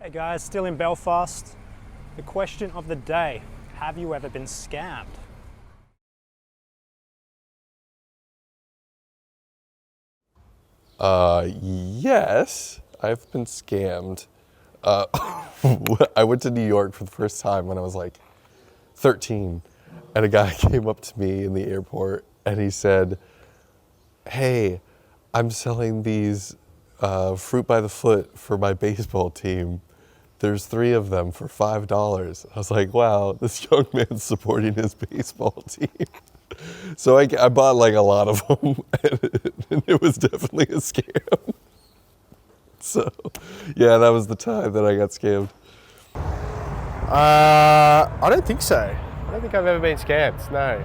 Hey guys, still in Belfast. The question of the day, have you ever been scammed? Yes, I've been scammed. I went to New York for the first time when I was like 13, and a guy came up to me in the airport and he said, "Hey, I'm selling these fruit by the foot for my baseball team. There's 3 of them for $5. I was like, wow, this young man's supporting his baseball team. So I bought like a lot of them, and it was definitely a scam. So, yeah, that was the time that I got scammed. I don't think so. I don't think I've ever been scammed, no.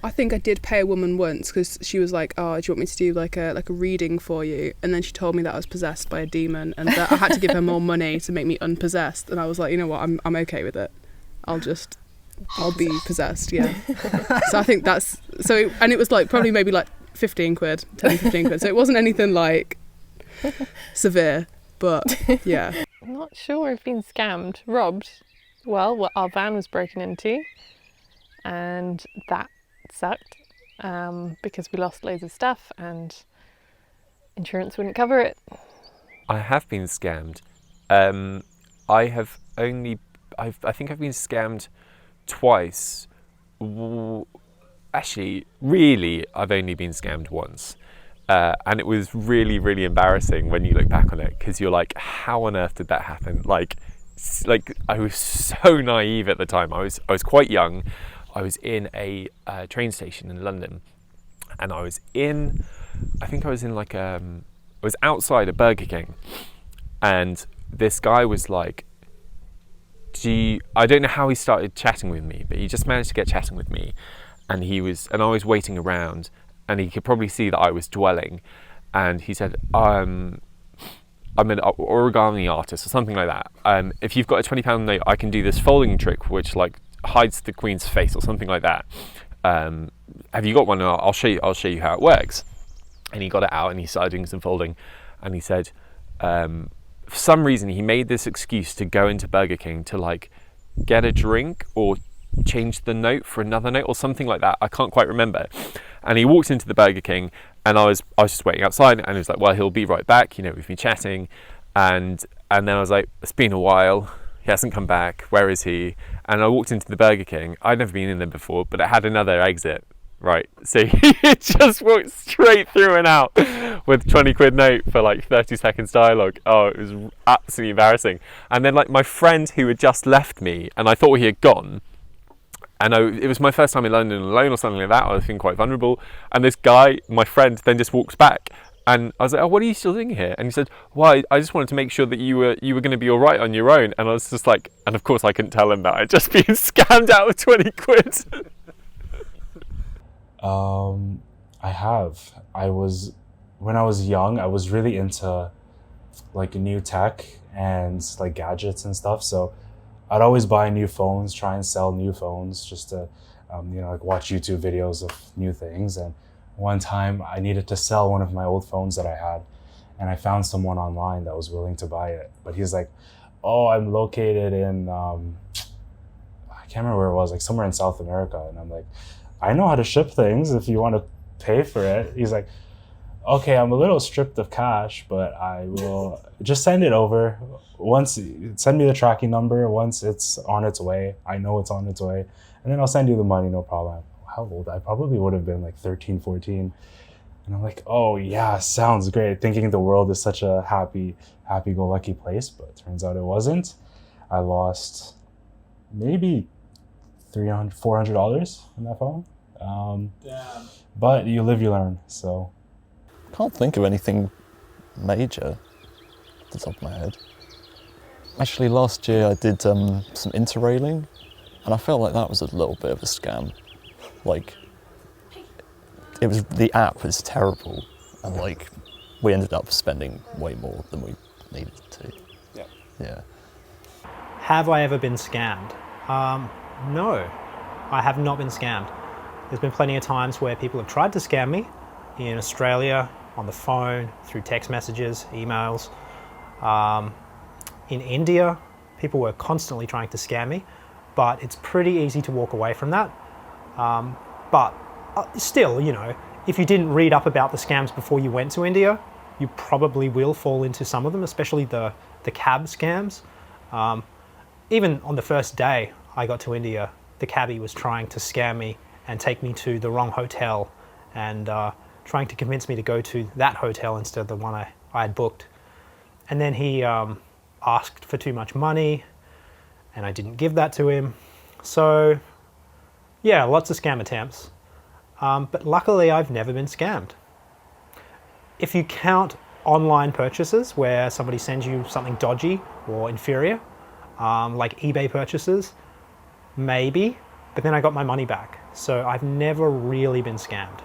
I think I did pay a woman once because she was like, "Oh, do you want me to do like a reading for you?" And then she told me that I was possessed by a demon and that I had to give her more money to make me unpossessed. And I was like, you know what, I'm okay with it. I'll be possessed, yeah. So I think that's so. And it was like probably maybe like 15 quid, 10, 15 quid. So it wasn't anything like severe, but yeah. I'm not sure I've been scammed, robbed. Well, our van was broken into, and that sucked because we lost loads of stuff and insurance wouldn't cover it. I have been scammed. I think I've been scammed twice. Actually, really, I've only been scammed once. And it was really, really embarrassing when you look back on it, because you're like, how on earth did that happen? Like I was so naive at the time. I was quite young. I was in a train station in London, and I was outside a Burger King, and this guy was like, I don't know how he started chatting with me, but he just managed to get chatting with me, and I was waiting around, and he could probably see that I was dwelling, and he said, I'm an origami artist or something like that. If you've got a £20 note, I can do this folding trick which like hides the Queen's face or something like that. Have you got one? I'll show you how it works. And he got it out and he started doing some folding, and he said, for some reason he made this excuse to go into Burger King to like get a drink or change the note for another note or something like that. I can't quite remember. And he walked into the Burger King, and I was just waiting outside, and he was like, well, he'll be right back, we've been chatting, and then I was like, it's been a while, he hasn't come back, where is he? And I walked into the Burger King. I'd never been in there before, but it had another exit, right? So he just walked straight through and out with 20 quid note for like 30 seconds dialogue. Oh, it was absolutely embarrassing. And then like my friend who had just left me, and I thought he had gone, and it was my first time in London alone or something like that. I was feeling quite vulnerable. And this guy, my friend, then just walks back. And I was like, oh, what are you still doing here? And he said, well, I just wanted to make sure that you were going to be all right on your own. And I was just like, and of course I couldn't tell him that I'd just been scammed out of 20 quid. I have. When I was young, I was really into like new tech and like gadgets and stuff. So I'd always buy new phones, try and sell new phones just to, like watch YouTube videos of new things. And one time I needed to sell one of my old phones that I had, and I found someone online that was willing to buy it. But he's like, oh, I'm located in, I can't remember where it was, like somewhere in South America. And I'm like, I know how to ship things if you want to pay for it. He's like, okay, I'm a little stripped of cash, but I will just send it over. Send me the tracking number. Once it's on its way, I know it's on its way, and then I'll send you the money, no problem. How old? I probably would have been like 13, 14. And I'm like, oh yeah, sounds great. Thinking the world is such a happy-go-lucky place, but it turns out it wasn't. I lost maybe $300, $400 in that phone. Damn. But you live, you learn, so. Can't think of anything major off the top of my head. Actually, last year I did some interrailing, and I felt like that was a little bit of a scam. Like, the app was terrible, and like, we ended up spending way more than we needed to. Yeah. Have I ever been scammed? No, I have not been scammed. There's been plenty of times where people have tried to scam me in Australia, on the phone, through text messages, emails. In India, people were constantly trying to scam me, but it's pretty easy to walk away from that. But still, you know, if you didn't read up about the scams before you went to India, you probably will fall into some of them, especially the cab scams. Even on the first day I got to India, the cabbie was trying to scam me and take me to the wrong hotel and trying to convince me to go to that hotel instead of the one I had booked. And then he asked for too much money and I didn't give that to him. So yeah, lots of scam attempts. But luckily I've never been scammed. If you count online purchases where somebody sends you something dodgy or inferior, like eBay purchases, maybe, but then I got my money back. So I've never really been scammed.